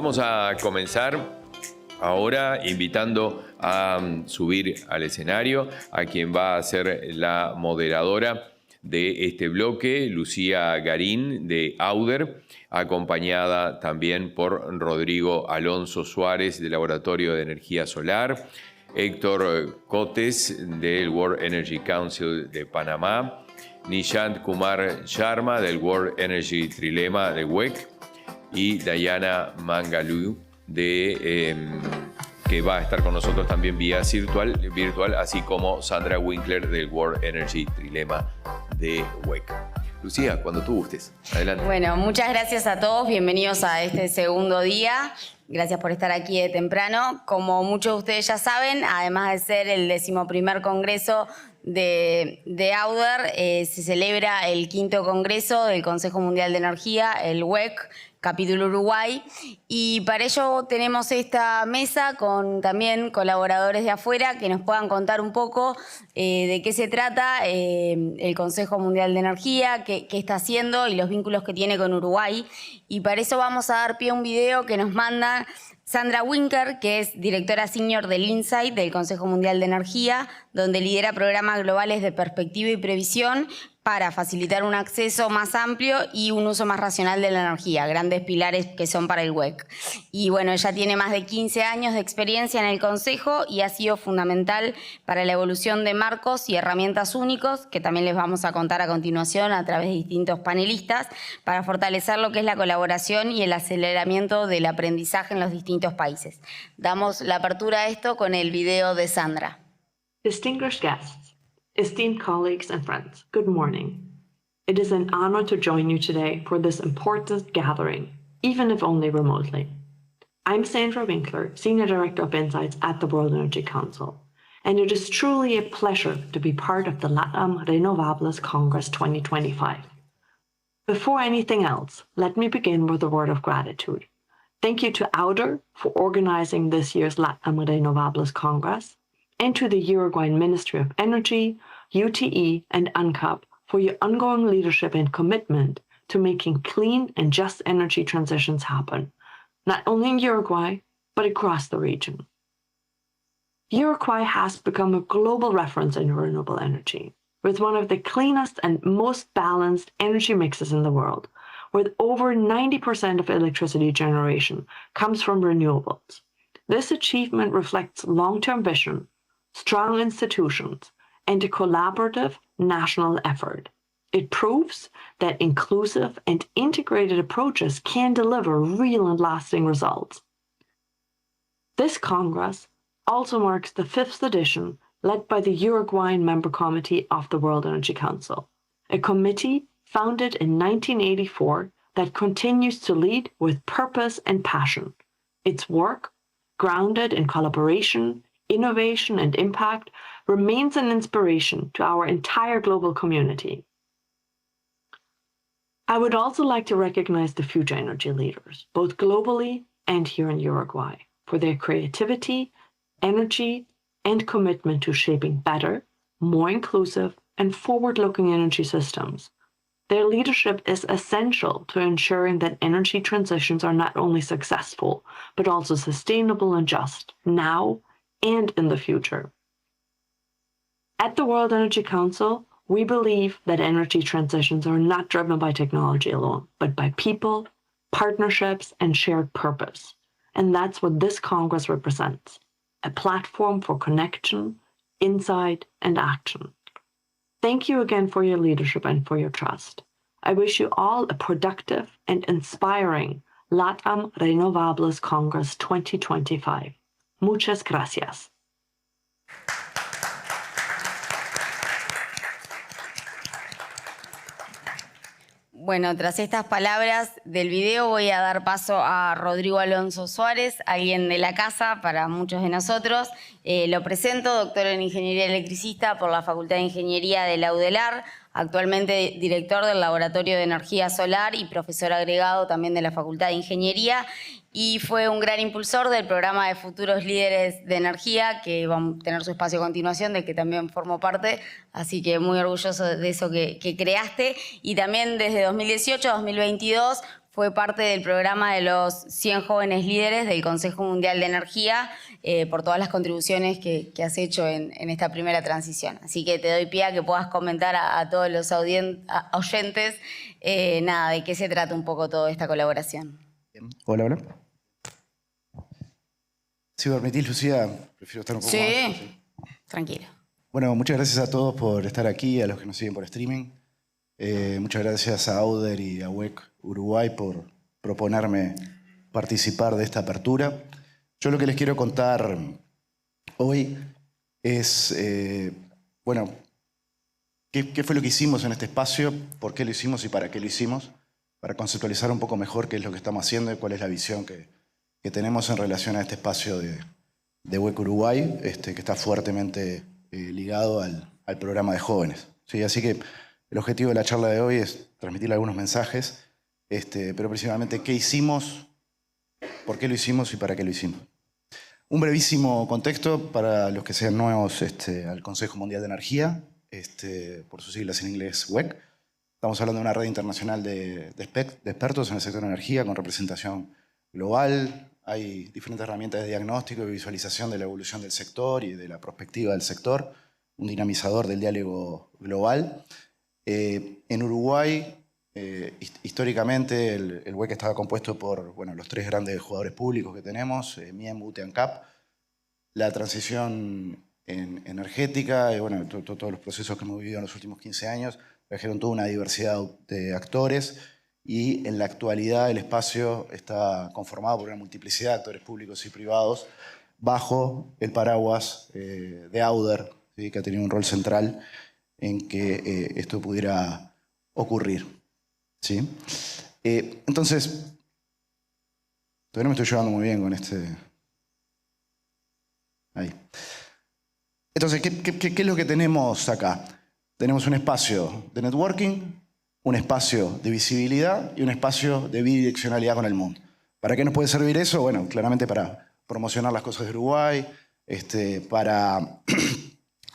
Vamos a comenzar ahora invitando a subir al escenario a quien va a ser la moderadora de este bloque, Lucia Garin de AUDER, acompañada también por Rodrigo Alonso Suárez del Laboratorio de Energía Solar, Héctor Cotes del World Energy Council de Panamá, Nishant Kumar Sharma del World Energy Trilemma de WEC y Diana Mangalagiu que va a estar con nosotros también vía virtual, así como Sandra Winkler del World Energy Trilemma de WEC. Lucía, cuando tú gustes. Adelante. Bueno, muchas gracias a todos. Bienvenidos a este segundo día. Gracias por estar aquí de temprano. Como muchos de ustedes ya saben, además de ser el 11º Congreso de AUDER, se celebra el 5º Congreso del Consejo Mundial de Energía, el WEC, Capítulo Uruguay, y para ello tenemos esta mesa con también colaboradores de afuera que nos puedan contar un poco de qué se trata el Consejo Mundial de Energía, qué está haciendo y los vínculos que tiene con Uruguay. Y para eso vamos a dar pie a un video que nos manda Sandra Winkler, que es directora senior del INSIGHT del Consejo Mundial de Energía, donde lidera programas globales de perspectiva y previsión para facilitar un acceso más amplio y un uso más racional de la energía, grandes pilares que son para el WEC. Y bueno, ella tiene más de 15 años de experiencia en el Consejo y ha sido fundamental para la evolución de marcos y herramientas únicos, que también les vamos a contar a continuación a través de distintos panelistas, para fortalecer lo que es la colaboración y el aceleramiento del aprendizaje en los distintos países. Damos la apertura a esto con el video de Sandra. Distinguished guests, esteemed colleagues and friends, good morning. It is an honor to join you today for this important gathering, even if only remotely. I'm Sandra Winkler, Senior Director of Insights at the World Energy Council, and it is truly a pleasure to be part of the Latam Renovables Congress 2025. Before anything else, let me begin with a word of gratitude. Thank you to AUDER for organizing this year's Latam Renovables Congress, and to the Uruguayan Ministry of Energy, UTE, and UNCAP for your ongoing leadership and commitment to making clean and just energy transitions happen, not only in Uruguay, but across the region. Uruguay has become a global reference in renewable energy, with one of the cleanest and most balanced energy mixes in the world, with over 90% of electricity generation comes from renewables. This achievement reflects long-term vision, strong institutions, and a collaborative national effort. It proves that inclusive and integrated approaches can deliver real and lasting results. This Congress also marks the 5th edition, led by the Uruguayan Member Committee of the World Energy Council, a committee founded in 1984 that continues to lead with purpose and passion. Its work, grounded in collaboration, innovation, and impact, remains an inspiration to our entire global community. I would also like to recognize the future energy leaders, both globally and here in Uruguay, for their creativity, energy, and commitment to shaping better, more inclusive, and forward-looking energy systems. Their leadership is essential to ensuring that energy transitions are not only successful, but also sustainable and just, now and in the future. At the World Energy Council, we believe that energy transitions are not driven by technology alone, but by people, partnerships, and shared purpose. And that's what this Congress represents, a platform for connection, insight, and action. Thank you again for your leadership and for your trust. I wish you all a productive and inspiring Latam Renovables Congress 2025. Muchas gracias. Bueno, tras estas palabras del video voy a dar paso a Rodrigo Alonso Suárez, alguien de la casa para muchos de nosotros. Lo presento, doctor en Ingeniería Electricista por la Facultad de Ingeniería de la AUDER, actualmente director del Laboratorio de Energía Solar y profesor agregado también de la Facultad de Ingeniería, y fue un gran impulsor del programa de futuros líderes de energía, que van a tener su espacio a continuación, del que también formo parte, así que muy orgulloso de eso que creaste. Y también desde 2018 a 2022 fue parte del programa de los 100 jóvenes líderes del Consejo Mundial de Energía por todas las contribuciones que has hecho en esta primera transición. Así que te doy pie a que puedas comentar a todos los oyentes nada, de qué se trata un poco toda esta colaboración. Hola, hola. Si me permitís, Lucia, prefiero estar un poco más. Sí, tranquilo. Bueno, muchas gracias a todos por estar aquí, a los que nos siguen por streaming. Muchas gracias a AUDER y a XI Uruguay por proponerme participar de esta apertura. Yo lo que les quiero contar hoy es, bueno, qué fue lo que hicimos en este espacio, por qué lo hicimos y para qué lo hicimos, para conceptualizar un poco mejor qué es lo que estamos haciendo y cuál es la visión que tenemos en relación a este espacio de XI Uruguay, que está fuertemente ligado al programa de jóvenes. ¿Sí? Así que el objetivo de la charla de hoy es transmitirle algunos mensajes, pero principalmente qué hicimos, por qué lo hicimos y para qué lo hicimos. Un brevísimo contexto para los que sean nuevos al Consejo Mundial de Energía, por sus siglas en inglés WEC. Estamos hablando de una red internacional de expertos en el sector de energía con representación global. Hay diferentes herramientas de diagnóstico y visualización de la evolución del sector y de la perspectiva del sector, un dinamizador del diálogo global. En Uruguay, históricamente, el WEC estaba compuesto por los tres grandes jugadores públicos que tenemos, MIEM, UTE y CAP. La transición energética y todos los procesos que hemos vivido en los últimos 15 años trajeron toda una diversidad de actores. Y en la actualidad el espacio está conformado por una multiplicidad de actores públicos y privados bajo el paraguas de AUDER, ¿sí? Que ha tenido un rol central en que esto pudiera ocurrir. ¿Sí? Entonces, todavía no me estoy llevando muy bien con Ahí. Entonces, ¿qué es lo que tenemos acá? Tenemos un espacio de networking, un espacio de visibilidad y un espacio de bidireccionalidad con el mundo. ¿Para qué nos puede servir eso? Bueno, claramente para promocionar las cosas de Uruguay, para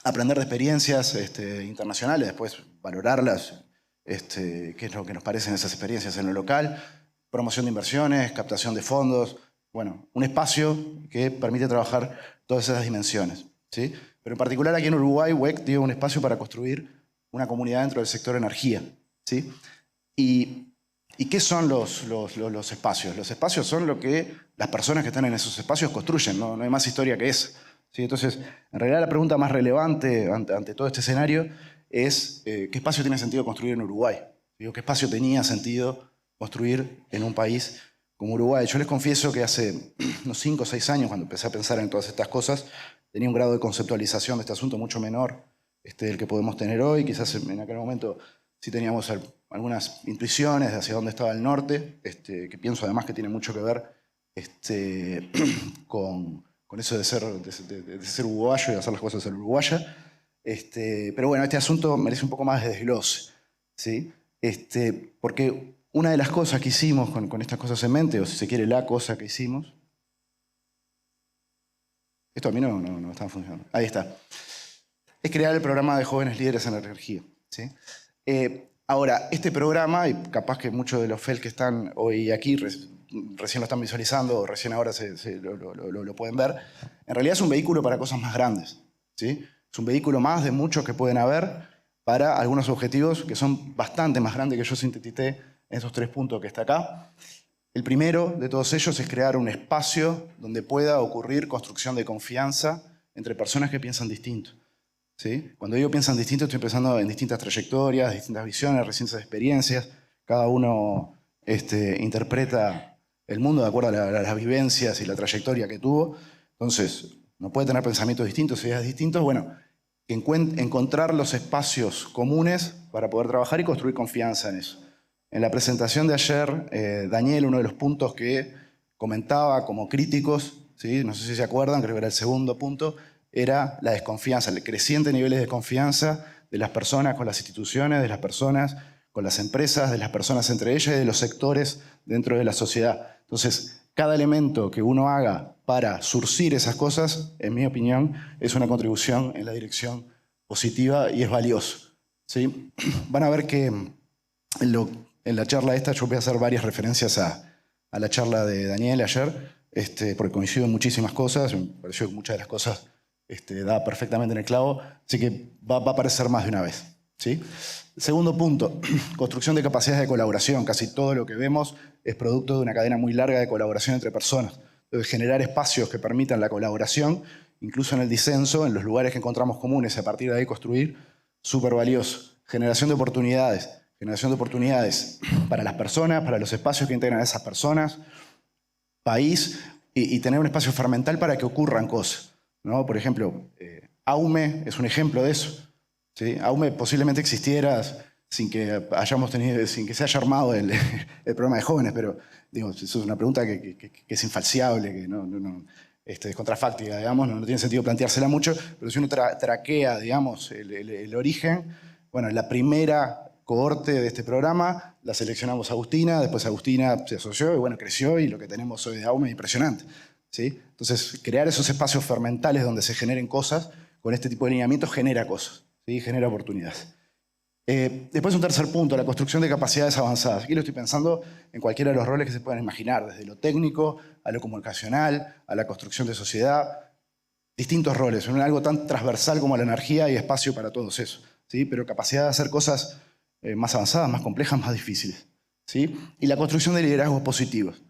aprender de experiencias internacionales, después valorarlas, qué es lo que nos parecen esas experiencias en lo local, promoción de inversiones, captación de fondos, un espacio que permite trabajar todas esas dimensiones, ¿sí? Pero en particular aquí en Uruguay, WEC dio un espacio para construir una comunidad dentro del sector energía. ¿Sí? ¿Y qué son los espacios? Los espacios son lo que las personas que están en esos espacios construyen, no hay más historia que esa. ¿Sí? Entonces, en realidad la pregunta más relevante ante todo este escenario es ¿qué espacio tiene sentido construir en Uruguay? ¿Qué espacio tenía sentido construir en un país como Uruguay? Yo les confieso que hace unos 5 o 6 años, cuando empecé a pensar en todas estas cosas, tenía un grado de conceptualización de este asunto mucho menor del que podemos tener hoy. Quizás en aquel momento sí teníamos algunas intuiciones de hacia dónde estaba el norte, que pienso además que tiene mucho que ver con eso de ser uruguayo y hacer las cosas en uruguaya. Pero bueno, este asunto merece un poco más de desglose, ¿sí? Porque una de las cosas que hicimos con estas cosas en mente, o si se quiere la cosa que hicimos, esto a mí no está funcionando, ahí está, es crear el programa de jóvenes líderes en la energía, ¿sí? Ahora, este programa, y capaz que muchos de los FEL que están hoy aquí recién lo están visualizando o recién ahora lo pueden ver, en realidad es un vehículo para cosas más grandes, ¿sí? Es un vehículo más de muchos que pueden haber para algunos objetivos que son bastante más grandes que yo sinteticé en esos 3 puntos que está acá. El primero de todos ellos es crear un espacio donde pueda ocurrir construcción de confianza entre personas que piensan distinto. ¿Sí? Cuando digo piensan distinto, estoy pensando en distintas trayectorias, distintas visiones, distintas experiencias. Cada uno interpreta el mundo de acuerdo a las vivencias y la trayectoria que tuvo. Entonces, no puede tener pensamientos distintos, ideas distintas. Bueno, encontrar los espacios comunes para poder trabajar y construir confianza en eso. En la presentación de ayer, Daniel, uno de los puntos que comentaba como críticos, ¿sí? No sé si se acuerdan, creo que era el segundo punto, era la desconfianza, el creciente nivel de desconfianza de las personas con las instituciones, de las personas con las empresas, de las personas entre ellas y de los sectores dentro de la sociedad. Entonces, cada elemento que uno haga para surcir esas cosas, en mi opinión, es una contribución en la dirección positiva y es valioso, ¿sí? Van a ver que lo en la charla esta yo voy a hacer varias referencias a la charla de Daniel ayer, porque coincido en muchísimas cosas, me pareció que muchas de las cosas da perfectamente en el clavo, así que va a aparecer más de una vez. ¿Sí? Segundo punto, construcción de capacidades de colaboración. Casi todo lo que vemos es producto de una cadena muy larga de colaboración entre personas. Entonces, generar espacios que permitan la colaboración, incluso en el disenso, en los lugares que encontramos comunes, y a partir de ahí construir, súper valioso. Generación de oportunidades para las personas, para los espacios que integran a esas personas, país, y tener un espacio fermental para que ocurran cosas, ¿no? Por ejemplo, AUME es un ejemplo de eso. ¿Sí? AUME posiblemente existiera sin que se haya armado el programa de jóvenes, pero digo, eso es una pregunta que es infalciable, que es contrafáctica, digamos, no tiene sentido planteársela mucho, pero si uno traquea, digamos, el origen, bueno, la primera cohorte de este programa la seleccionamos a Agustina, después Agustina se asoció y bueno, creció, y lo que tenemos hoy de AUME es impresionante. ¿Sí? Entonces, crear esos espacios fermentales donde se generen cosas, con este tipo de lineamientos genera cosas. ¿Sí? Genera oportunidades. Después un tercer punto, la construcción de capacidades avanzadas. Aquí lo estoy pensando en cualquiera de los roles que se puedan imaginar, desde lo técnico, a lo comunicacional, a la construcción de sociedad. Distintos roles, en algo tan transversal como la energía hay espacio para todos eso. ¿Sí? Pero capacidad de hacer cosas más avanzadas, más complejas, más difíciles. ¿Sí? Y la construcción de liderazgos positivos.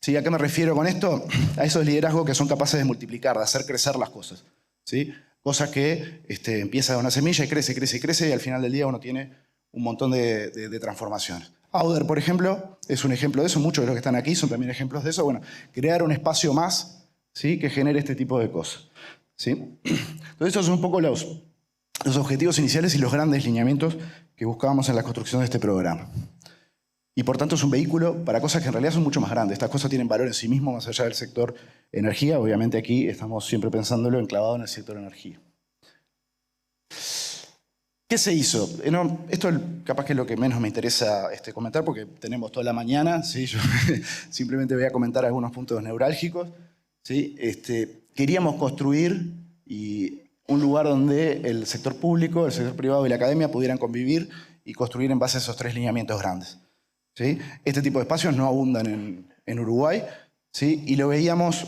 ¿Sí? ¿A qué me refiero con esto? A esos liderazgos que son capaces de multiplicar, de hacer crecer las cosas. ¿Sí? Cosa que empieza de una semilla y crece, crece, crece, y al final del día uno tiene un montón de transformaciones. AUDER, por ejemplo, es un ejemplo de eso. Muchos de los que están aquí son también ejemplos de eso. Bueno, crear un espacio más, ¿sí? Que genere este tipo de cosas. ¿Sí? Entonces, esos son un poco los objetivos iniciales y los grandes lineamientos que buscábamos en la construcción de este programa. Y por tanto es un vehículo para cosas que en realidad son mucho más grandes. Estas cosas tienen valor en sí mismo, más allá del sector energía. Obviamente aquí estamos siempre pensándolo enclavado en el sector energía. ¿Qué se hizo? Esto capaz que es lo que menos me interesa comentar, porque tenemos toda la mañana. ¿Sí? Yo simplemente voy a comentar algunos puntos neurálgicos. ¿Sí? Queríamos construir un lugar donde el sector público, el sector privado y la academia pudieran convivir y construir en base a esos tres lineamientos grandes. ¿Sí? Este tipo de espacios no abundan en Uruguay, ¿sí? Y lo veíamos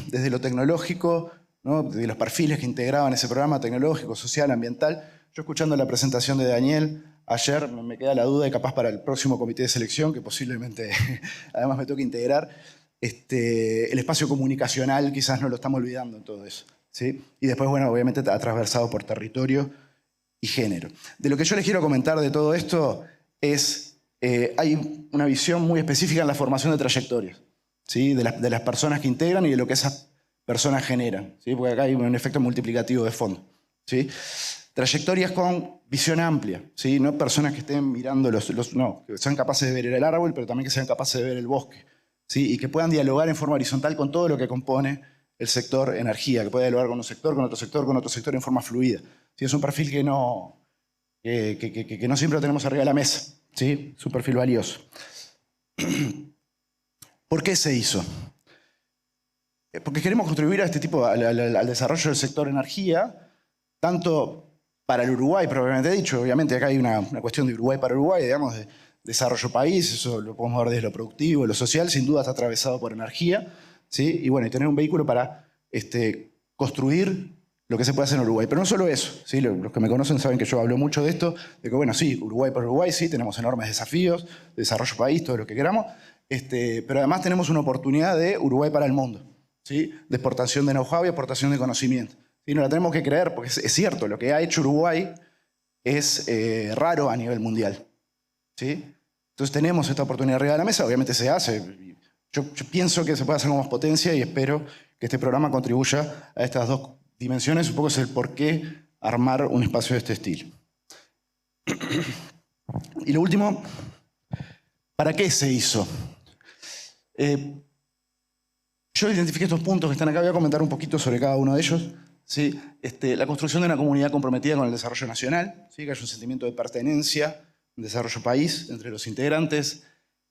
desde lo tecnológico, ¿no? De los perfiles que integraban ese programa tecnológico, social, ambiental. Yo, escuchando la presentación de Daniel ayer, me queda la duda, y capaz para el próximo comité de selección, que posiblemente además me toque integrar, el espacio comunicacional quizás no lo estamos olvidando en todo eso. ¿Sí? Y después, bueno, obviamente atravesado por territorio y género. De lo que yo les quiero comentar de todo esto es... hay una visión muy específica en la formación de trayectorias, ¿sí? de las personas que integran y de lo que esas personas generan, ¿sí? Porque acá hay un efecto multiplicativo de fondo. ¿Sí? Trayectorias con visión amplia, ¿sí? No personas que estén mirando no, que sean capaces de ver el árbol, pero también que sean capaces de ver el bosque, ¿sí? Y que puedan dialogar en forma horizontal con todo lo que compone el sector energía, que pueda dialogar con un sector, con otro sector, con otro sector en forma fluida. ¿Sí? Es un perfil que no siempre lo tenemos arriba de la mesa. ¿Sí? Es un perfil valioso. ¿Por qué se hizo? Porque queremos contribuir a este tipo, al desarrollo del sector energía, tanto para el Uruguay, propiamente dicho. Obviamente acá hay una cuestión de Uruguay para Uruguay, digamos, de desarrollo país, eso lo podemos ver desde lo productivo, lo social, sin duda está atravesado por energía, ¿sí? Y bueno, y tener un vehículo para construir lo que se puede hacer en Uruguay. Pero no solo eso, ¿sí? Los que me conocen saben que yo hablo mucho de esto, de que bueno, sí, Uruguay por Uruguay, sí, tenemos enormes desafíos, de desarrollo país, todo lo que queramos, pero además tenemos una oportunidad de Uruguay para el mundo, ¿sí? De exportación de know-how y exportación de conocimiento. ¿Sí? No la tenemos que creer, porque es cierto, lo que ha hecho Uruguay es raro a nivel mundial. ¿Sí? Entonces tenemos esta oportunidad arriba de la mesa, obviamente se hace. Yo pienso que se puede hacer con más potencia y espero que este programa contribuya a estas dos dimensiones. Un poco es el por qué armar un espacio de este estilo. Y lo último, ¿para qué se hizo? Yo identifiqué estos puntos que están acá, voy a comentar un poquito sobre cada uno de ellos. ¿Sí? La construcción de una comunidad comprometida con el desarrollo nacional, ¿sí? Que haya un sentimiento de pertenencia, un desarrollo país entre los integrantes,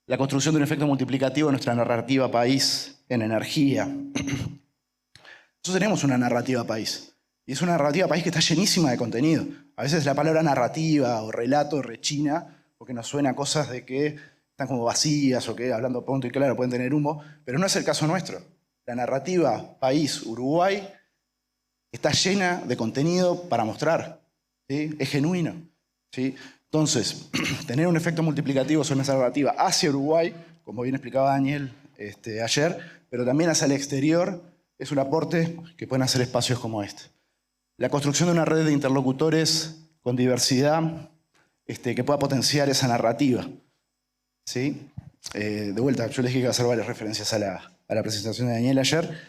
la construcción de un efecto multiplicativo de nuestra narrativa país en energía. Nosotros tenemos una narrativa país, y es una narrativa país que está llenísima de contenido. A veces la palabra narrativa o relato rechina, porque nos suena a cosas de que están como vacías o que hablando punto y claro pueden tener humo, pero no es el caso nuestro. La narrativa país Uruguay está llena de contenido para mostrar, ¿sí? Es genuino, ¿sí? Entonces, tener un efecto multiplicativo sobre esa narrativa hacia Uruguay, como bien explicaba Daniel ayer, pero también hacia el exterior, es un aporte que pueden hacer espacios como este. La construcción de una red de interlocutores con diversidad que pueda potenciar esa narrativa, ¿sí? De vuelta, yo les dije que iba a hacer varias referencias a la presentación de Daniel ayer,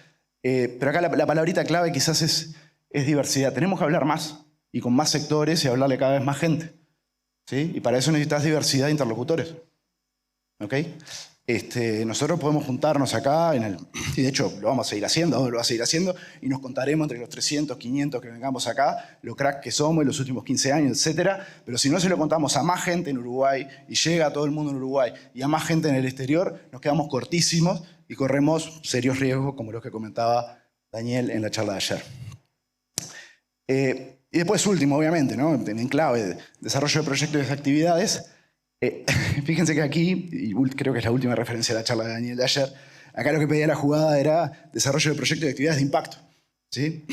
pero acá la palabrita clave quizás es diversidad. Tenemos que hablar más y con más sectores y hablarle cada vez más gente, ¿sí? Y para eso necesitas diversidad de interlocutores, ¿ok? Nosotros podemos juntarnos acá, y de hecho lo vamos a seguir haciendo, lo va a seguir haciendo, y nos contaremos entre los 300, 500 que vengamos acá, lo crack que somos en los últimos 15 años, etc. Pero si no se lo contamos a más gente en Uruguay, y llega a todo el mundo en Uruguay, y a más gente en el exterior, nos quedamos cortísimos y corremos serios riesgos, como los que comentaba Daniel en la charla de ayer. Y después último, obviamente, ¿no? En clave, desarrollo de proyectos y de actividades. Fíjense que aquí, y creo que es la última referencia a la charla de Daniel de ayer, acá lo que pedía la jugada era desarrollo de proyectos y actividades de impacto, ¿sí?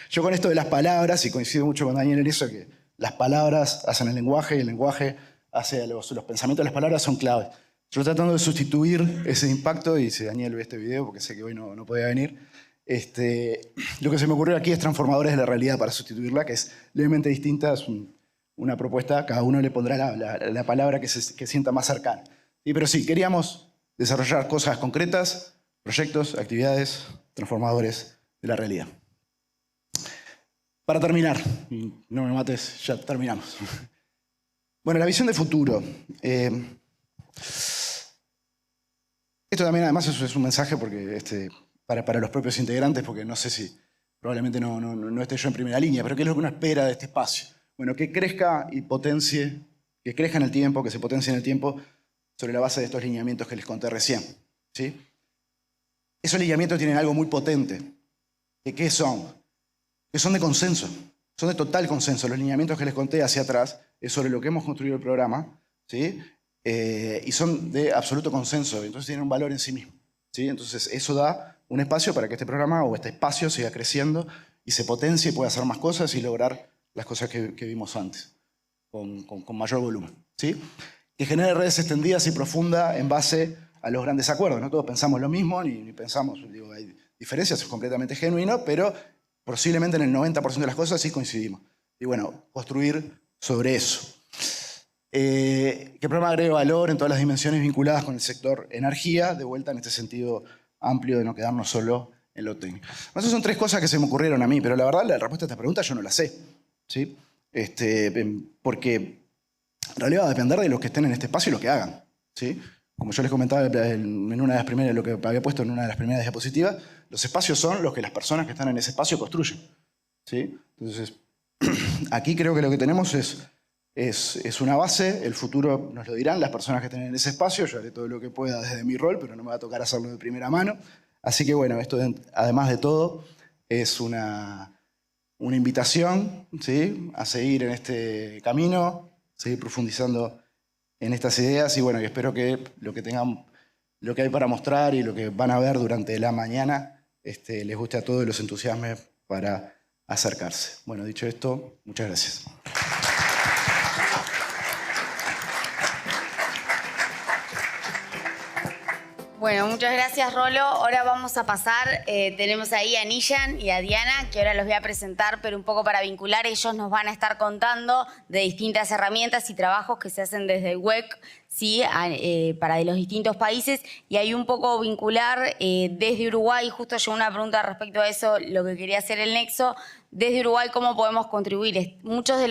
Yo con esto de las palabras, y coincido mucho con Daniel en eso, que las palabras hacen el lenguaje y el lenguaje hace los pensamientos de las palabras son claves. Yo tratando de sustituir ese impacto, y si Daniel ve este video, porque sé que hoy no podía venir, lo que se me ocurrió aquí es transformadores de la realidad para sustituirla, que es levemente distinta, es una propuesta, cada uno le pondrá la palabra que sienta más cercana. ¿Sí? Pero sí, queríamos desarrollar cosas concretas, proyectos, actividades, transformadores de la realidad. Para terminar, y no me mates, ya terminamos. Bueno, la visión de futuro. Esto también además es un mensaje porque, para los propios integrantes, porque no sé si probablemente no esté yo en primera línea, pero ¿qué es lo que uno espera de este espacio? Bueno, que crezca y potencie, que crezca en el tiempo, que se potencie en el tiempo sobre la base de estos lineamientos que les conté recién, ¿sí? Esos lineamientos tienen algo muy potente. ¿De qué son? Que son de consenso, son de total consenso. Los lineamientos que les conté hacia atrás es sobre lo que hemos construido el programa, ¿sí? Y son de absoluto consenso, entonces tienen un valor en sí mismo, ¿sí? Entonces eso da un espacio para que este programa o este espacio siga creciendo y se potencie y pueda hacer más cosas y lograr las cosas que vimos antes, con mayor volumen, ¿sí? Que genere redes extendidas y profundas en base a los grandes acuerdos. No todos pensamos lo mismo, ni pensamos, digo, hay diferencias, es completamente genuino, pero posiblemente en el 90% de las cosas sí coincidimos. Y bueno, construir sobre eso. Que el programa agregue valor en todas las dimensiones vinculadas con el sector energía, de vuelta en este sentido amplio de no quedarnos solo en lo técnico. Esas son tres cosas que se me ocurrieron a mí, pero la verdad la respuesta a esta pregunta yo no la sé, ¿sí? Porque en realidad va a depender de los que estén en este espacio y lo que hagan, ¿sí? Como yo les comentaba en una de las primeras, lo que había puesto en una de las primeras diapositivas, los espacios son los que las personas que están en ese espacio construyen, ¿sí? Entonces, aquí creo que lo que tenemos es una base, el futuro nos lo dirán las personas que estén en ese espacio, yo haré todo lo que pueda desde mi rol, pero no me va a tocar hacerlo de primera mano. Así que bueno, esto además de todo es una invitación, ¿sí? A seguir en este camino, seguir profundizando en estas ideas y bueno, espero que lo que hay para mostrar y lo que van a ver durante la mañana les guste a todos y los entusiasme para acercarse. Bueno, dicho esto, muchas gracias. Bueno, muchas gracias, Rolo. Ahora vamos a pasar, tenemos ahí a Nishant y a Diana, que ahora los voy a presentar, pero un poco para vincular, ellos nos van a estar contando de distintas herramientas y trabajos que se hacen desde el WEC, ¿sí? Para los distintos países, y hay un poco vincular desde Uruguay, justo yo una pregunta respecto a eso, lo que quería hacer el nexo, desde Uruguay, ¿cómo podemos contribuir? Muchos de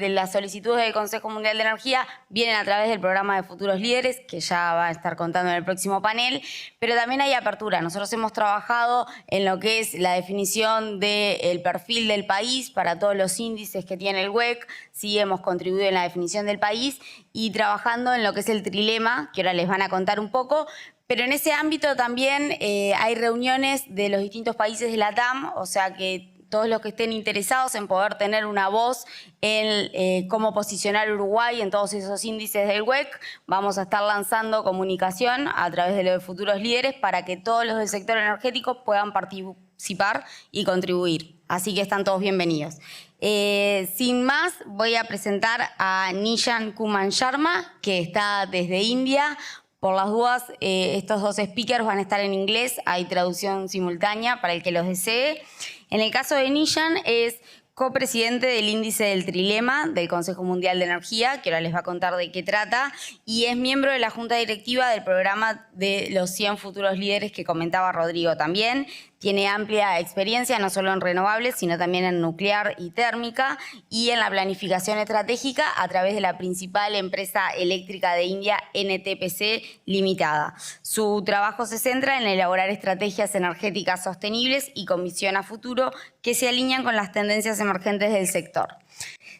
las solicitudes del Consejo Mundial de Energía vienen a través del programa de Futuros Líderes, que ya va a estar contando en el próximo panel, pero también hay apertura. Nosotros hemos trabajado en lo que es la definición del perfil del país para todos los índices que tiene el WEC, sí hemos contribuido en la definición del país y trabajando en lo que es el Trilemma, que ahora les van a contar un poco. Pero en ese ámbito también hay reuniones de los distintos países de Latam, o sea que todos los que estén interesados en poder tener una voz en cómo posicionar Uruguay en todos esos índices del WEC, vamos a estar lanzando comunicación a través de los futuros líderes para que todos los del sector energético puedan participar y contribuir. Así que están todos bienvenidos. Sin más, voy a presentar a Nishant Kumar Sharma, que está desde India. Por las dudas, estos dos speakers van a estar en inglés, hay traducción simultánea para el que los desee. En el caso de Nishant, es copresidente del índice del Trilemma del Consejo Mundial de Energía, que ahora les va a contar de qué trata, y es miembro de la Junta Directiva del programa de los 100 futuros líderes que comentaba Rodrigo también. Tiene amplia experiencia no solo en renovables, sino también en nuclear y térmica, y en la planificación estratégica a través de la principal empresa eléctrica de India, NTPC Limitada. Su trabajo se centra en elaborar estrategias energéticas sostenibles y con visión a futuro que se alinean con las tendencias emergentes del sector.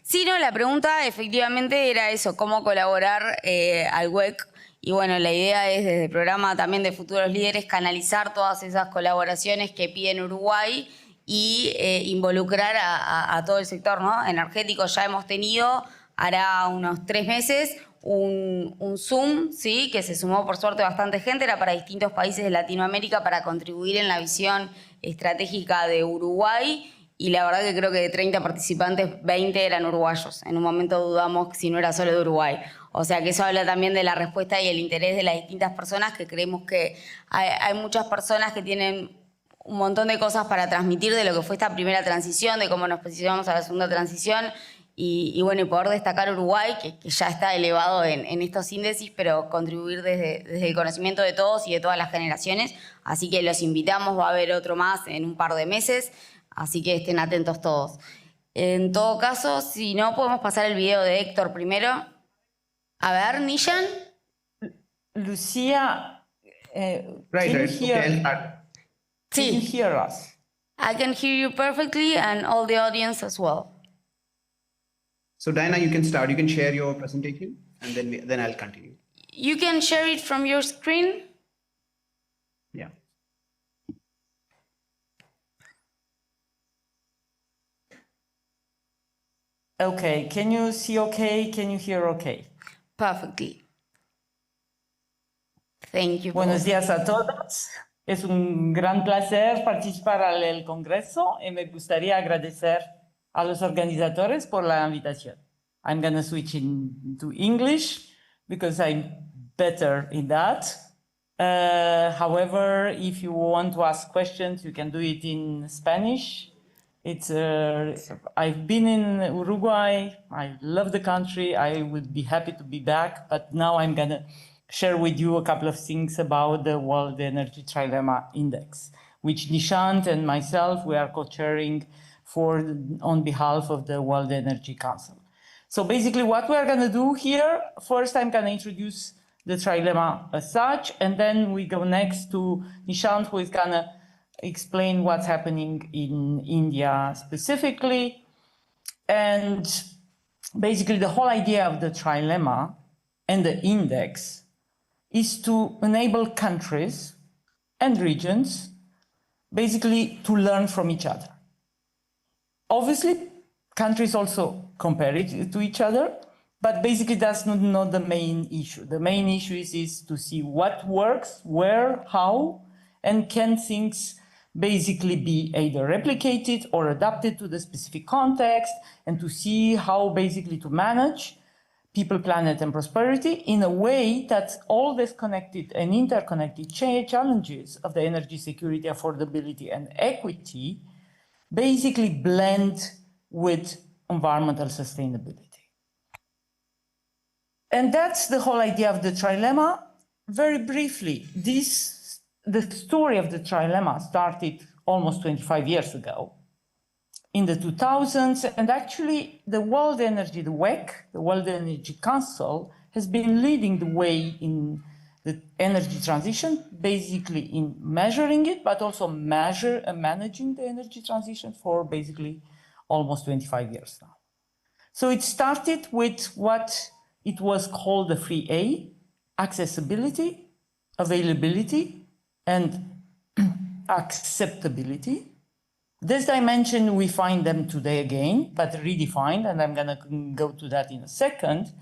Si no, la pregunta efectivamente era eso, cómo colaborar al WEC. Y bueno, la idea es desde el programa también de Futuros Líderes canalizar todas esas colaboraciones que piden Uruguay y involucrar a todo el sector, ¿no? Energético. Ya hemos tenido, hará unos 3 meses, un Zoom, ¿sí? Que se sumó por suerte bastante gente, era para distintos países de Latinoamérica para contribuir en la visión estratégica de Uruguay. Y la verdad que creo que de 30 participantes, 20 eran uruguayos. En un momento dudamos si no era solo de Uruguay. O sea que eso habla también de la respuesta y el interés de las distintas personas, que creemos que hay muchas personas que tienen un montón de cosas para transmitir de lo que fue esta primera transición, de cómo nos posicionamos a la segunda transición y bueno, y poder destacar Uruguay, que ya está elevado en estos índices, pero contribuir desde el conocimiento de todos y de todas las generaciones. Así que los invitamos, va a haber otro más en un par de meses. Así que estén atentos todos. En todo caso, si no, podemos pasar el video de Héctor primero. A ver, Nishant. Lucia, Right. can you Okay, hear? I'll start. Can you Sí, hear us? I can hear you perfectly and all the audience as well. So Diana, you can start. You can share your presentation, and then I'll continue. You can share it from your screen. Yeah. Okay, can you see okay? Can you hear okay? Perfectly. Thank you. Buenos días a todos. Es un gran placer participar en el Congreso y me gustaría agradecer a los organizadores por la invitación. I'm going to switch into English because I'm better in that. However, if you want to ask questions, you can do it in Spanish. I've been in Uruguay. I love the country. I would be happy to be back, but now I'm going to share with you a couple of things about the World Energy Trilemma Index, which Nishant and myself, we are co-chairing on behalf of the World Energy Council. So basically what we are going to do here, first I'm going to introduce the trilemma as such, and then we go next to Nishant, who is going to explain what's happening in India specifically. And basically the whole idea of the trilemma and the index is to enable countries and regions basically to learn from each other. Obviously, countries also compare it to each other, but basically that's not the main issue. The main issue is to see what works, where, how, and can things basically be either replicated or adapted to the specific context, and to see how basically to manage people, planet, and prosperity in a way that all these connected and interconnected challenges of the energy security, affordability, and equity basically blend with environmental sustainability. And that's the whole idea of the trilemma. Very briefly, the story of the trilemma started almost 25 years ago in the 2000s, and actually the World Energy, the WEC, the World Energy Council, has been leading the way in the energy transition, basically in measuring it, but also managing the energy transition for basically almost 25 years now. So it started with what it was called the 3A, accessibility, availability, and acceptability. This dimension, we find them today again, but redefined, and I'm gonna go to that in a second.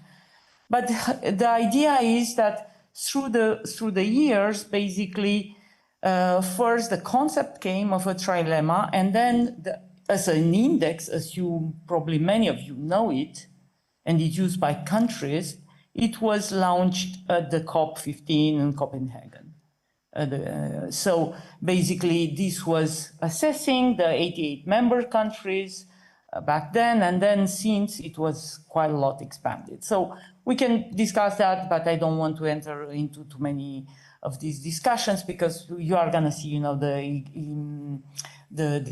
But the idea is that through the years, basically, first the concept came of a trilemma, and then as an index, as you probably many of you know it, and it's used by countries, it was launched at the COP15 in Copenhagen. So basically, this was assessing the 88 member countries back then, and then since it was quite a lot expanded. So we can discuss that, but I don't want to enter into too many of these discussions because you are going to see, you know, the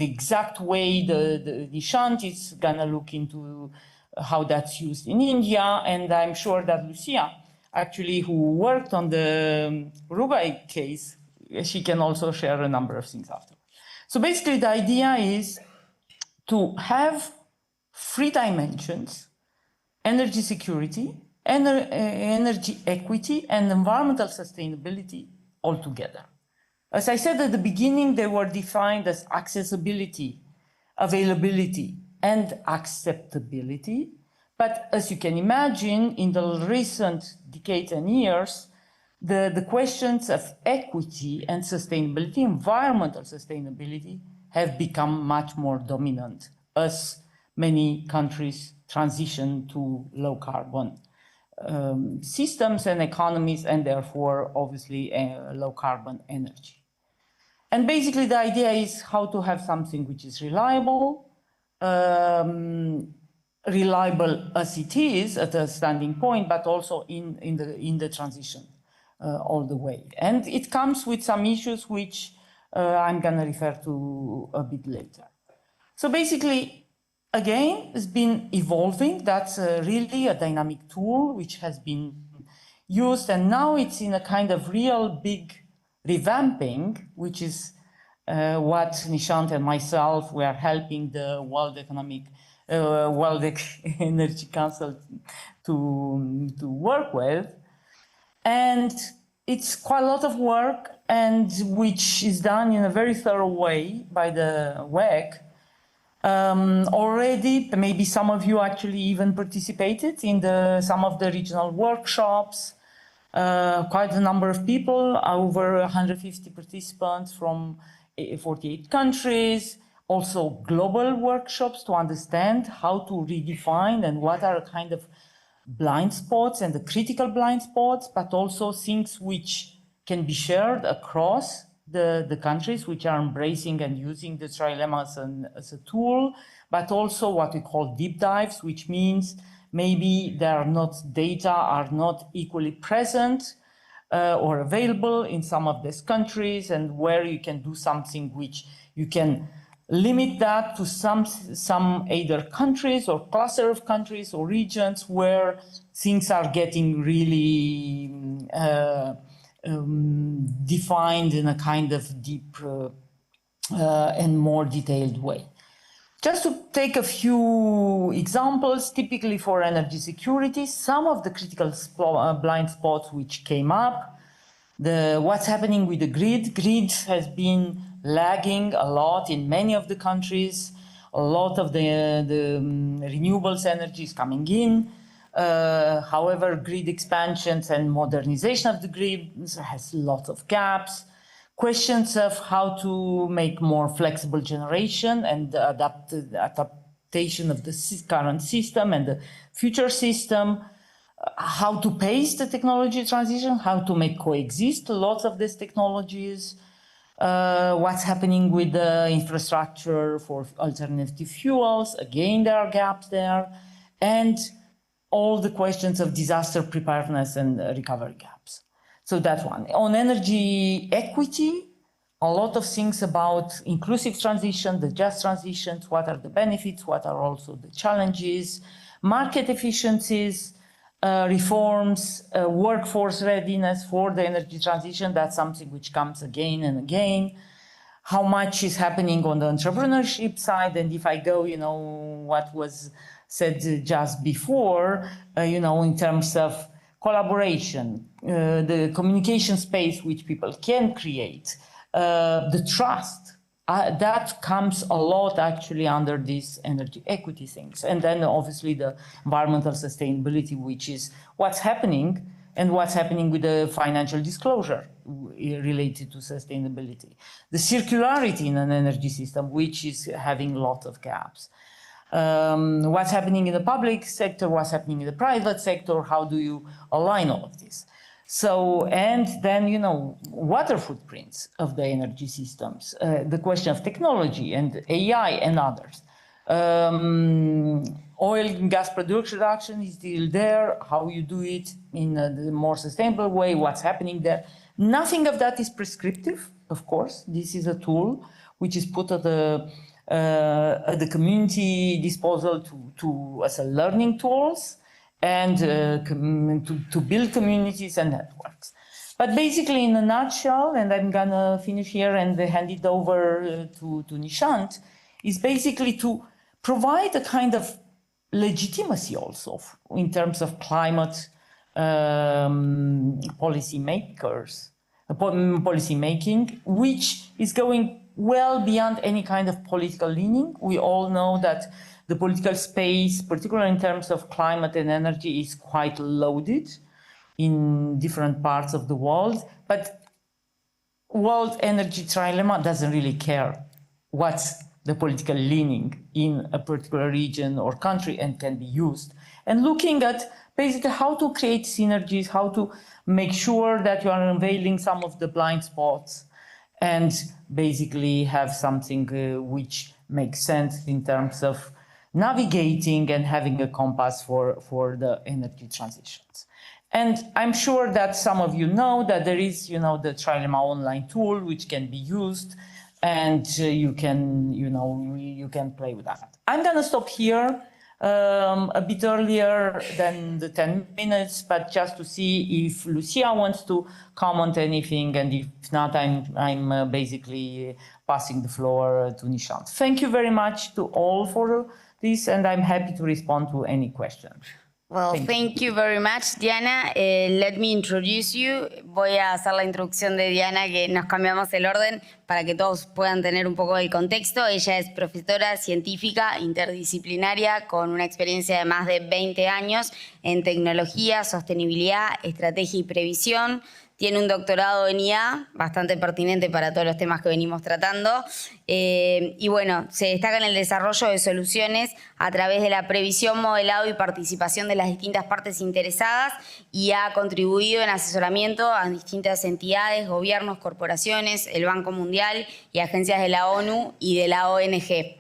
exact way the Nishant is going to look into how that's used in India, and I'm sure that Lucia, actually, who worked on the Uruguay case, she can also share a number of things after. So basically, the idea is to have 3 dimensions: energy security, energy equity, and environmental sustainability all together. As I said at the beginning, they were defined as accessibility, availability, and acceptability. But as you can imagine, in the recent decades and years, the questions of equity and sustainability, environmental sustainability, have become much more dominant as many countries transition to low carbon systems and economies, and therefore, obviously, low carbon energy. And basically, the idea is how to have something which is reliable, reliable as it is at a standing point, but also in the transition all the way. And it comes with some issues which I'm going to refer to a bit later. So basically, again, it's been evolving. That's really a dynamic tool which has been used, and now it's in a kind of real big revamping, which is what Nishant and myself were helping the World Energy Council to work with. And it's quite a lot of work, and which is done in a very thorough way by the WEC. Already, maybe some of you actually even participated in some of the regional workshops. Quite a number of people, over 150 participants from 48 countries. Also global workshops to understand how to redefine and what are kind of blind spots and the critical blind spots, but also things which can be shared across the countries which are embracing and using the trilemma as a tool, but also what we call deep dives, which means maybe data are not equally present or available in some of these countries, and where you can do something which you can limit that to some either countries or cluster of countries or regions where things are getting really defined in a kind of deep and more detailed way. Just to take a few examples, typically for energy security, some of the critical blind spots which came up, what's happening with the grid. Grid has been lagging a lot in many of the countries. A lot of the renewables energy is coming in. However, grid expansions and modernization of the grid has lots of gaps. Questions of how to make more flexible generation and adaptation of the current system and the future system. How to pace the technology transition, how to make coexist lots of these technologies. What's happening with the infrastructure for alternative fuels. Again, there are gaps there. And all the questions of disaster preparedness and recovery gaps. So that one. On energy equity, a lot of things about inclusive transition, the just transitions, what are the benefits, what are also the challenges, market efficiencies, reforms, workforce readiness for the energy transition. That's something which comes again and again. How much is happening on the entrepreneurship side? And if I go, what was said just before, in terms of collaboration, the communication space which people can create, the trust that comes a lot actually under these energy equity things. And then obviously the environmental sustainability, which is what's happening and what's happening with the financial disclosure related to sustainability. The circularity in an energy system, which is having a lot of gaps. What's happening in the public sector, what's happening in the private sector, how do you align all of this? So, and then, you know, water footprints of the energy systems, the question of technology and AI and others. Oil and gas production is still there, how you do it in a more sustainable way, what's happening there. Nothing of that is prescriptive, of course. This is a tool which is put at the community disposal as a learning tools and to build communities and networks. But basically, in a nutshell, and I'm gonna finish here and hand it over to Nishant, is basically to provide a kind of legitimacy also in terms of climate policy making, which is going well beyond any kind of political leaning. We all know that the political space, particularly in terms of climate and energy, is quite loaded in different parts of the world. But World Energy Trilemma doesn't really care what's the political leaning in a particular region or country and can be used. And looking at basically how to create synergies, how to make sure that you are unveiling some of the blind spots and basically have something which makes sense in terms of navigating and having a compass for the energy transitions. And I'm sure that some of you know that there is, you know, the Trilemma online tool which can be used, and you can play with that. I'm gonna stop here a bit earlier than the 10 minutes, but just to see if Lucia wants to comment anything, and if not, I'm basically passing the floor to Nishant. Thank you very much to all for this, and I'm happy to respond to any questions. Well, thank you very much, Diana. Let me introduce you. Voy a hacer la introducción de Diana, que nos cambiamos el orden para que todos puedan tener un poco del contexto. Ella es profesora científica interdisciplinaria con una experiencia de más de 20 años en tecnología, sostenibilidad, estrategia y previsión. Tiene un doctorado en IA, bastante pertinente para todos los temas que venimos tratando. Y bueno, se destaca en el desarrollo de soluciones a través de la previsión, modelado y participación de las distintas partes interesadas, y ha contribuido en asesoramiento a distintas entidades, gobiernos, corporaciones, el Banco Mundial y agencias de la ONU y de la ONG.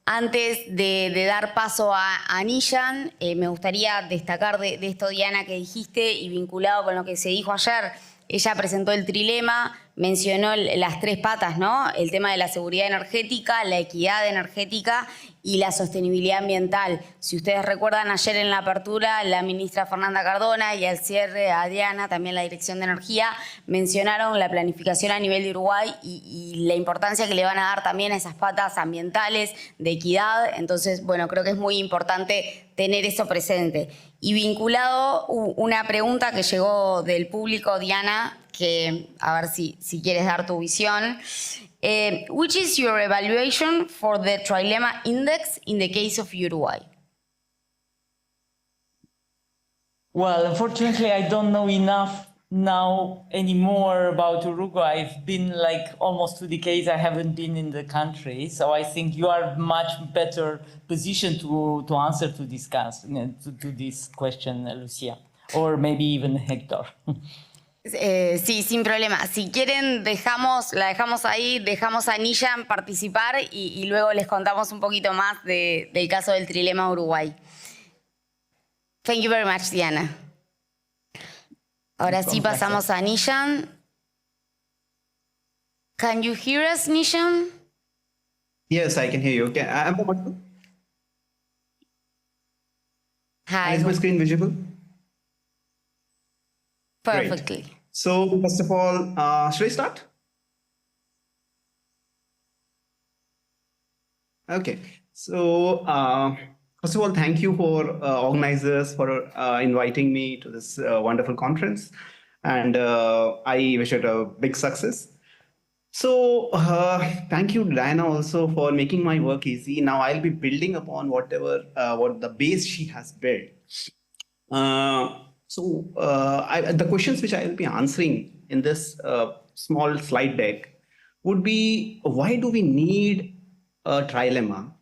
Antes de dar paso a Nishant, me gustaría destacar de esto, Diana, que dijiste, y vinculado con lo que se dijo ayer. Ella presentó el Trilemma, mencionó las tres patas, ¿no? El tema de la seguridad energética, la equidad energética y la sostenibilidad ambiental. Si ustedes recuerdan, ayer en la apertura, la ministra Fernanda Cardona y al cierre a Diana, también la Dirección de Energía, mencionaron la planificación a nivel de Uruguay y la importancia que le van a dar también a esas patas ambientales de equidad. Entonces, bueno, creo que es muy importante tener eso presente. Y vinculado, una pregunta que llegó del público, Diana, que a ver si quieres dar tu visión. Which is your evaluation for the Trilemma Index in the case of Uruguay? Well, unfortunately, I don't know enough now anymore about Uruguay. I've been like almost 2 decades, I haven't been in the country. So I think you are much better positioned to answer to this question, Lucia, or maybe even Héctor. Sí, sin problema. Si quieren, la dejamos ahí, dejamos a Nishant participar y luego les contamos un poquito más del caso del Trilemma Uruguay. Thank you very much, Diana. Ahora sí pasamos a Nishant. Can you hear us, Nishant? Yes, I can hear you. Okay, I'm audible? Hi. Is my screen visible? Perfectly. Great. So first of all, should I start? Okay. So first of all, thank you for organizers for inviting me to this wonderful conference, and I wish it a big success. So thank you, Diana, also for making my work easy. Now I'll be building upon what the base she has built. The questions which I will be answering in this small slide deck would be, why do we need a trilemma?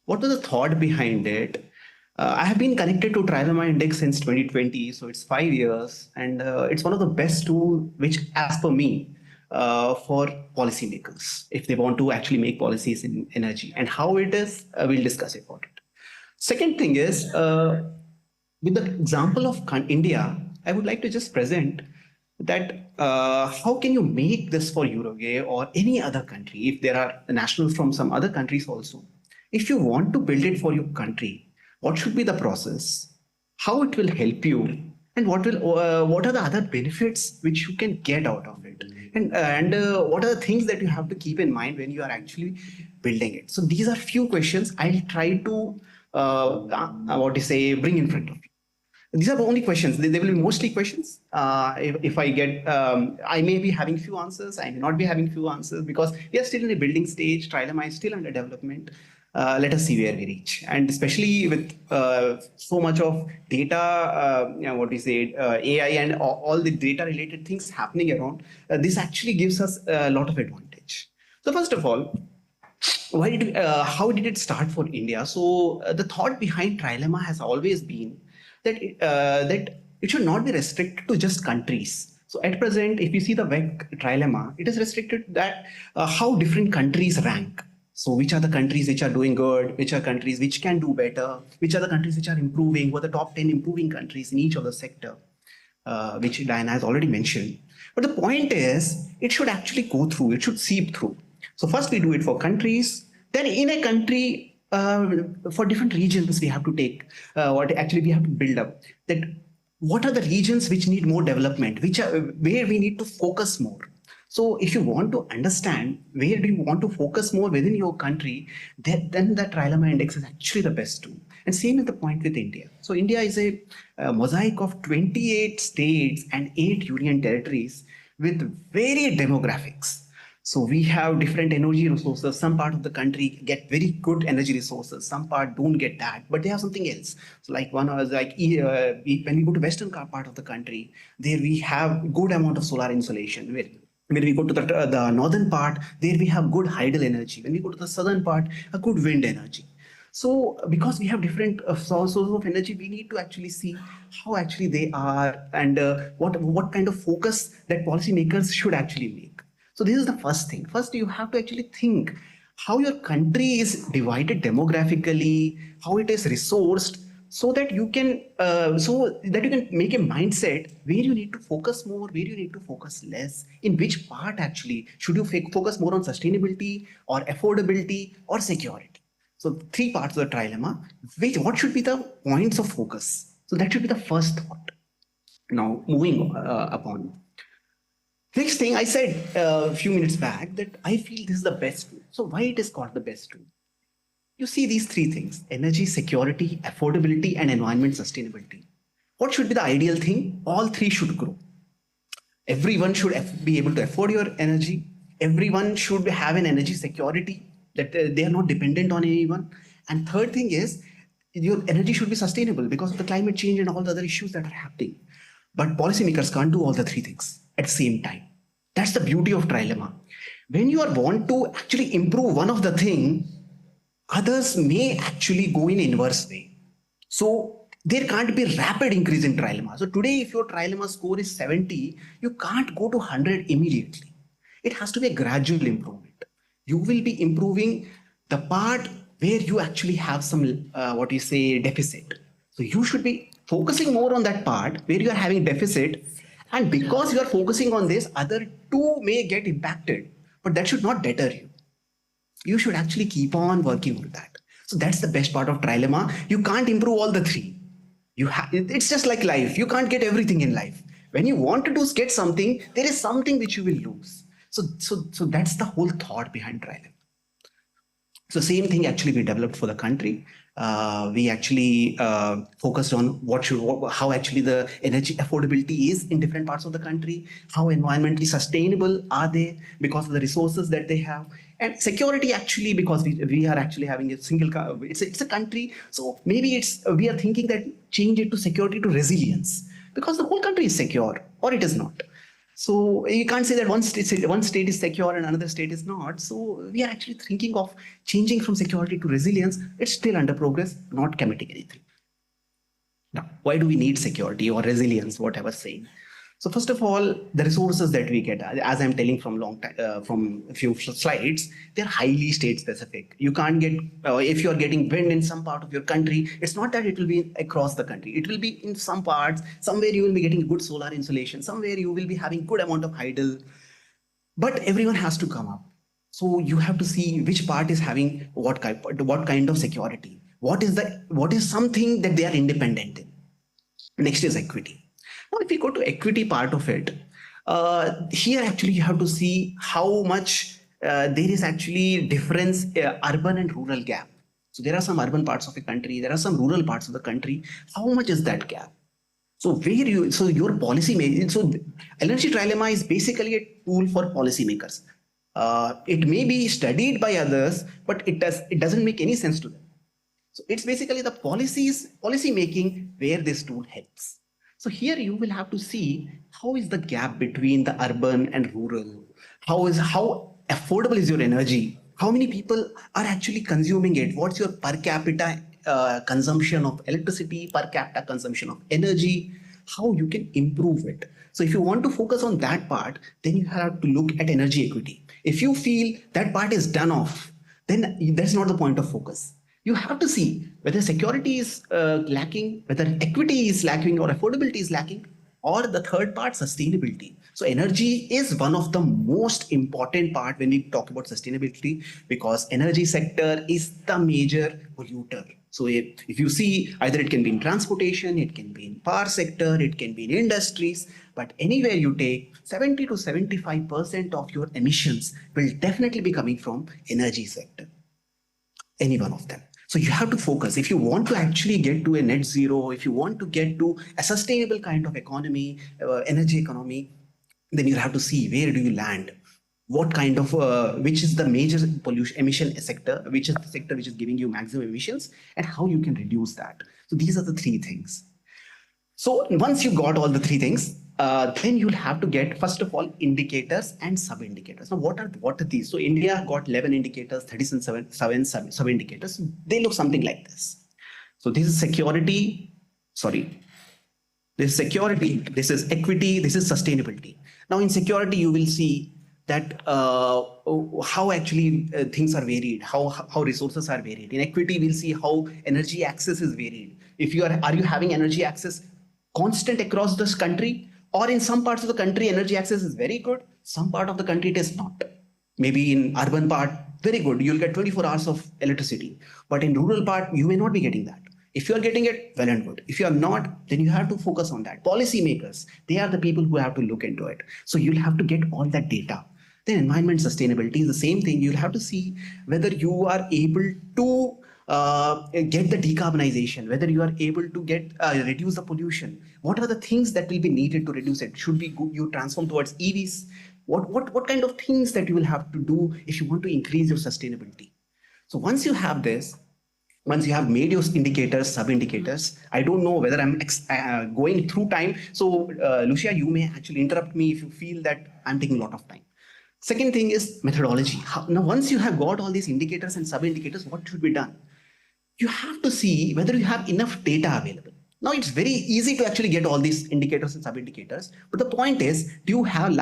What was the thought behind it? I have been connected to Trilemma Index since 2020, so it's 5 years, and it's one of the best tools which, as per me, for policymakers, if they want to actually make policies in energy. And how it is, we'll discuss about it. Second thing is, with the example of India, I would like to just present that how can you make this for Uruguay or any other country, if there are nationals from some other countries also. If you want to build it for your country, what should be the process, how it will help you, and what are the other benefits which you can get out of it, and what are the things that you have to keep in mind when you are actually building it. So these are few questions I'll try to bring in front of you. These are the only questions. They will be mostly questions. If I get, I may be having few answers. I may not be having few answers because we are still in the building stage. Trilemma is still under development. Let us see where we reach. And especially with so much of data, AI and all the data related things happening around, this actually gives us a lot of advantage. So first of all, how did it start for India? So the thought behind Trilemma has always been that it should not be restricted to just countries. So at present, if you see the WEC Trilemma, it is restricted that how different countries rank. So which are the countries which are doing good, which are countries which can do better, which are the countries which are improving, who are the top 10 improving countries in each of the sector, which Diana has already mentioned. But the point is, it should actually go through, it should seep through. So first we do it for countries, then in a country, for different regions we have to take, we have to build up that what are the regions which need more development, where we need to focus more. So if you want to understand where do you want to focus more within your country, then the Trilemma Index is actually the best tool. And same is the point with India. So India is a mosaic of 28 states and 8 union territories with varied demographics. So we have different energy resources. Some part of the country get very good energy resources. Some part don't get that, but they have something else. So like when we go to western part of the country, there we have good amount of solar insolation. When we go to the northern part, there we have good hydel energy. When we go to the southern part, a good wind energy. So because we have different sources of energy, we need to actually see how actually they are and what kind of focus that policymakers should actually make. So this is the first thing. First, you have to actually think how your country is divided demographically, how it is resourced, so that you can make a mindset where you need to focus more, where you need to focus less, in which part actually should you focus more on sustainability or affordability or security. So 3 parts of the trilemma. What should be the points of focus? So that should be the first thought. Now moving upon. Next thing, I said a few minutes back that I feel this is the best tool. So why it is called the best tool? You see these 3 things: energy, security, affordability, and environment sustainability. What should be the ideal thing? All 3 should grow. Everyone should be able to afford your energy. Everyone should have an energy security, that they are not dependent on anyone. And third thing is, your energy should be sustainable because of the climate change and all the other issues that are happening. But policymakers can't do all the 3 things at the same time. That's the beauty of trilemma. When you want to actually improve one of the thing, others may actually go in inverse way. So there can't be rapid increase in trilemma. So today, if your trilemma score is 70, you can't go to 100 immediately. It has to be a gradual improvement. You will be improving the part where you actually have some, deficit. So you should be focusing more on that part where you are having deficit. And because you are focusing on this, other 2 may get impacted, but that should not deter you. You should actually keep on working on that. So that's the best part of trilemma. You can't improve all the 3. It's just like life. You can't get everything in life. When you want to get something, there is something which you will lose. So that's the whole thought behind trilemma. So same thing actually we developed for the country. We actually focused on how actually the energy affordability is in different parts of the country, how environmentally sustainable are they because of the resources that they have, and security actually because we are actually having a single, it's a country, so maybe we are thinking that change it to security to resilience because the whole country is secure or it is not. So you can't say that one state is secure and another state is not. So we are actually thinking of changing from security to resilience. It's still under progress, not committing anything. Now, why do we need security or resilience, what I was saying? So first of all, the resources that we get, as I'm telling from from a few slides, they're highly state specific. You can't get, if you're getting wind in some part of your country, it's not that it will be across the country. It will be in some parts, somewhere you will be getting good solar insolation, somewhere you will be having good amount of hydel, but everyone has to come up. So you have to see which part is having what kind of security. What is something that they are independent in. Next is equity. Now, if we go to equity part of it, here actually you have to see how much there is actually difference, urban and rural gap. So there are some urban parts of the country, there are some rural parts of the country. How much is that gap? So your policy making, so energy trilemma is basically a tool for policymakers. It may be studied by others, but it doesn't make any sense to them. So it's basically the policy making where this tool helps. So here you will have to see how is the gap between the urban and rural. How affordable is your energy? How many people are actually consuming it? What's your per capita consumption of electricity, per capita consumption of energy? How you can improve it. So if you want to focus on that part, then you have to look at energy equity. If you feel that part is done off, then that's not the point of focus. You have to see whether security is lacking, whether equity is lacking or affordability is lacking, or the third part, sustainability. So energy is one of the most important part when we talk about sustainability because energy sector is the major polluter. So if you see, either it can be in transportation, it can be in power sector, it can be in industries, but anywhere you take 70 to 75% of your emissions will definitely be coming from energy sector, any one of them. So you have to focus. If you want to actually get to a net zero, if you want to get to a sustainable kind of economy, energy economy, then you have to see where do you land, what kind of, which is the major pollution emission sector, which is the sector which is giving you maximum emissions, and how you can reduce that. So these are the three things. So once you got all the three things, then you'll have to get, first of all, indicators and sub-indicators. Now, what are these? So India got 11 indicators, 37 sub-indicators. They look something like this. So this is security, this is security, this is equity, this is sustainability. Now in security, you will see that how actually things are varied, how resources are varied. In equity, we'll see how energy access is varied. If you are you having energy access constant across this country, or in some parts of the country, energy access is very good. Some part of the country, it is not. Maybe in urban part, very good. You'll get 24 hours of electricity. But in rural part, you may not be getting that. If you are getting it, well and good. If you are not, then you have to focus on that. Policymakers, they are the people who have to look into it. So you'll have to get all that data. Then environment sustainability is the same thing. You'll have to see whether you are able to get the decarbonization, whether you are able to get reduce the pollution. What are the things that will be needed to reduce it? Should be you transform towards EVs? What kind of things that you will have to do if you want to increase your sustainability? So once you have this, once you have made your indicators, sub-indicators, I don't know whether I'm going through time. So Lucia, you may actually interrupt me if you feel that I'm taking a lot of time. Second thing is methodology. Now, once you have got all these indicators and sub-indicators, what should be done? You have to see whether you have enough data available. Now, it's very easy to actually get all these indicators and sub-indicators. But the point is, do you have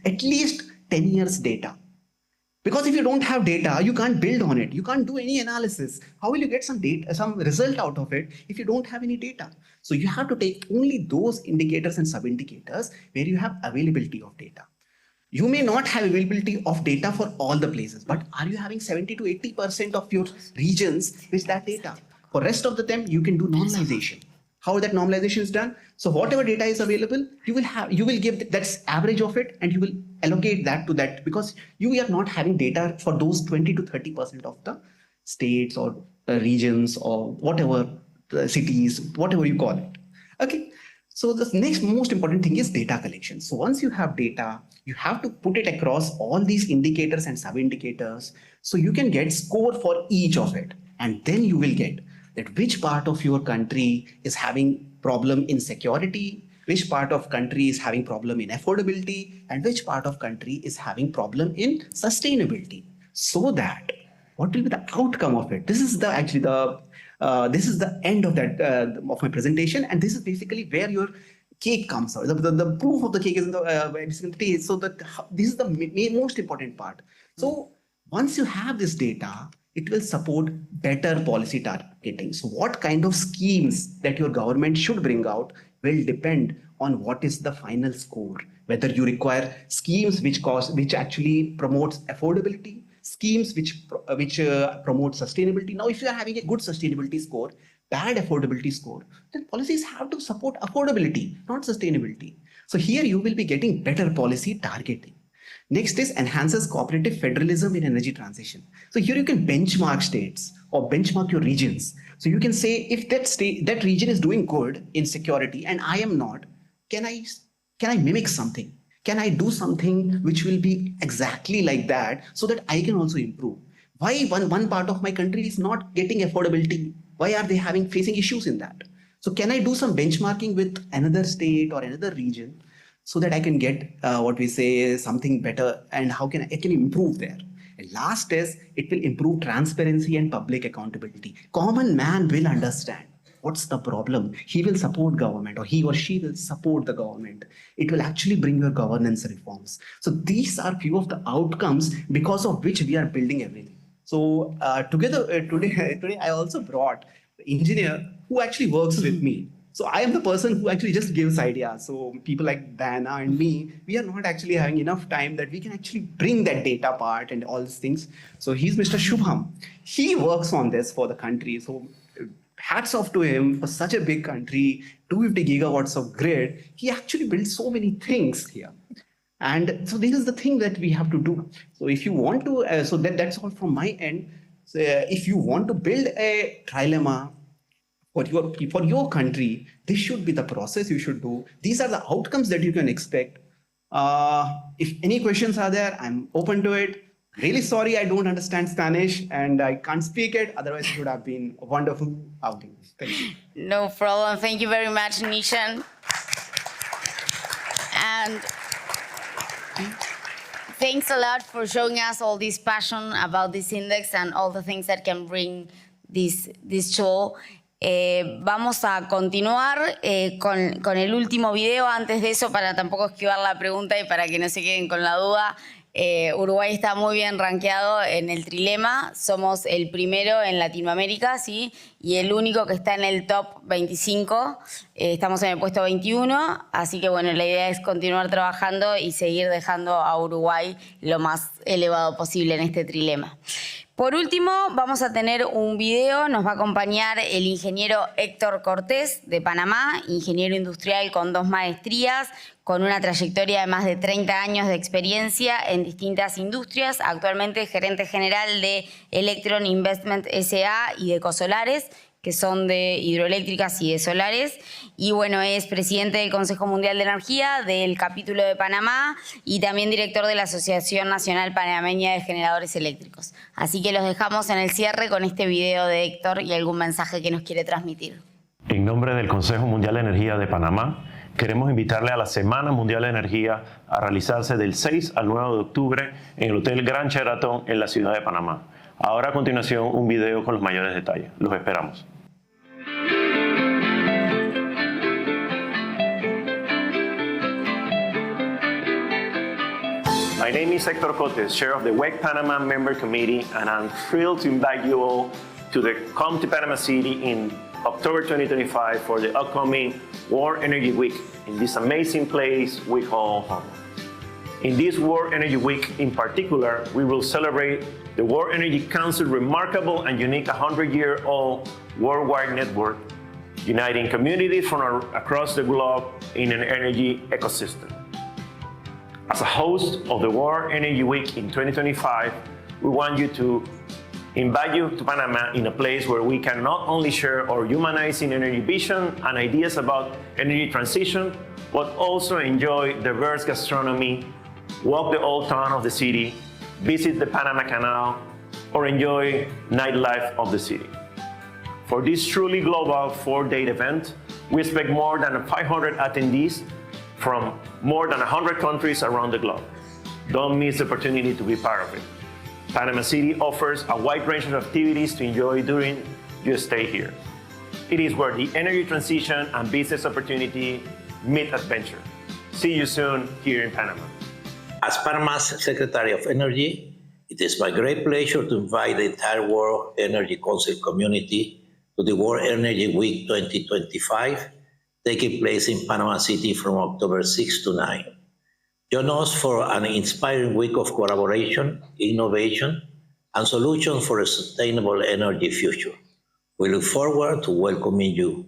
at least 10 years data? Because if you don't have data, you can't build on it. You can't do any analysis. How will you get some data, some result out of it if you don't have any data? So you have to take only those indicators and sub-indicators where you have availability of data. You may not have availability of data for all the places, but are you having 70 to 80% of your regions with that data? For rest of the time, you can do normalization. How that normalization is done? So whatever data is available, you will give that's average of it, and you will allocate that to that, because you are not having data for those 20 to 30% of the states or regions or whatever, cities, whatever you call it. Okay. So the next most important thing is data collection. So once you have data, you have to put it across all these indicators and sub-indicators so you can get score for each of it. And then you will get that which part of your country is having problem in security, which part of country is having problem in affordability, and which part of country is having problem in sustainability. So that what will be the outcome of it? This is this is the end of that of my presentation, and this is basically where your cake comes out. The proof of the cake is in the taste. So that this is the most important part. So once you have this data, it will support better policy targeting. So what kind of schemes that your government should bring out will depend on what is the final score. Whether you require schemes which actually promotes affordability, schemes which promote sustainability. Now, if you are having a good sustainability score, bad affordability score, then policies have to support affordability, not sustainability. So here you will be getting better policy targeting. Next is enhances cooperative federalism in energy transition. So here you can benchmark states or benchmark your regions. So you can say if that region is doing good in security and I am not, can I mimic something? Can I do something which will be exactly like that so that I can also improve? Why one part of my country is not getting affordability? Why are they facing issues in that? So can I do some benchmarking with another state or another region so that I can get something better, and how can I can improve there? And last is it will improve transparency and public accountability. Common man will understand what's the problem. He will support government, or he or she will support the government. It will actually bring your governance reforms. So these are few of the outcomes because of which we are building everything. So today I also brought the engineer who actually works with me. So I am the person who actually just gives ideas. So people like Diana and me, we are not actually having enough time that we can actually bring that data part and all these things. So he's Mr. Shubham. He works on this for the country. So hats off to him for such a big country, 250 gigawatts of grid. He actually built so many things here. And so this is the thing that we have to do. So if you want to, that's all from my end. So if you want to build a trilemma for your country, this should be the process you should do. These are the outcomes that you can expect. If any questions are there, I'm open to it. Really sorry, I don't understand Spanish and I can't speak it. Otherwise, it would have been a wonderful outing. Thank you. No problem. Thank you very much, Nishant. And thanks a lot for showing us all this passion about this index and all the things that can bring this show. Vamos a continuar con el último video. Antes de eso, para tampoco esquivar la pregunta y para que no se queden con la duda, Uruguay está muy bien rankeado en el Trilemma. Somos el primero en Latinoamérica, ¿sí? Y el único que está en el top 25. Estamos en el puesto 21. Así que, bueno, la idea es continuar trabajando y seguir dejando a Uruguay lo más elevado posible en este Trilemma. Por último, vamos a tener un video. Nos va a acompañar el ingeniero Héctor Cotes de Panamá, ingeniero industrial con 2 maestrías, con una trayectoria de más de 30 años de experiencia en distintas industrias, actualmente gerente general de Electron Investment S.A. y de Ecosolares, que son de hidroeléctricas y de solares. Y bueno, es presidente del Consejo Mundial de Energía, del Capítulo de Panamá y también director de la Asociación Nacional Panameña de Generadores Eléctricos. Así que los dejamos en el cierre con este video de Héctor y algún mensaje que nos quiere transmitir. En nombre del Consejo Mundial de Energía de Panamá, queremos invitarle a la Semana Mundial de Energía a realizarse del 6 al 9 de octubre en el Hotel Gran Sheraton en la ciudad de Panamá. Ahora a continuación un video con los mayores detalles. Los esperamos. My name is Héctor Cotes, Chair of the WEC Panama Member Committee, and I'm thrilled to invite you all to come to Panama City in October 2025 for the upcoming World Energy Week in this amazing place we call home. In this World Energy Week in particular, we will celebrate the World Energy Council's remarkable and unique 100-year-old worldwide network, uniting communities from across the globe in an energy ecosystem. As a host of the World Energy Week in 2025, we want you to invite you to Panama in a place where we can not only share our humanizing energy vision and ideas about energy transition, but also enjoy diverse gastronomy, walk the old town of the city, visit the Panama Canal, or enjoy nightlife of the city. For this truly global 4-day event, we expect more than 500 attendees from more than 100 countries around the globe. Don't miss the opportunity to be part of it. Panama City offers a wide range of activities to enjoy during your stay here. It is where the energy transition and business opportunity meet adventure. See you soon here in Panama. As Panama's Secretary of Energy, it is my great pleasure to invite the entire World Energy Council community to the World Energy Week 2025, taking place in Panama City from October 6 to 9. Join us for an inspiring week of collaboration, innovation, and solutions for a sustainable energy future. We look forward to welcoming you.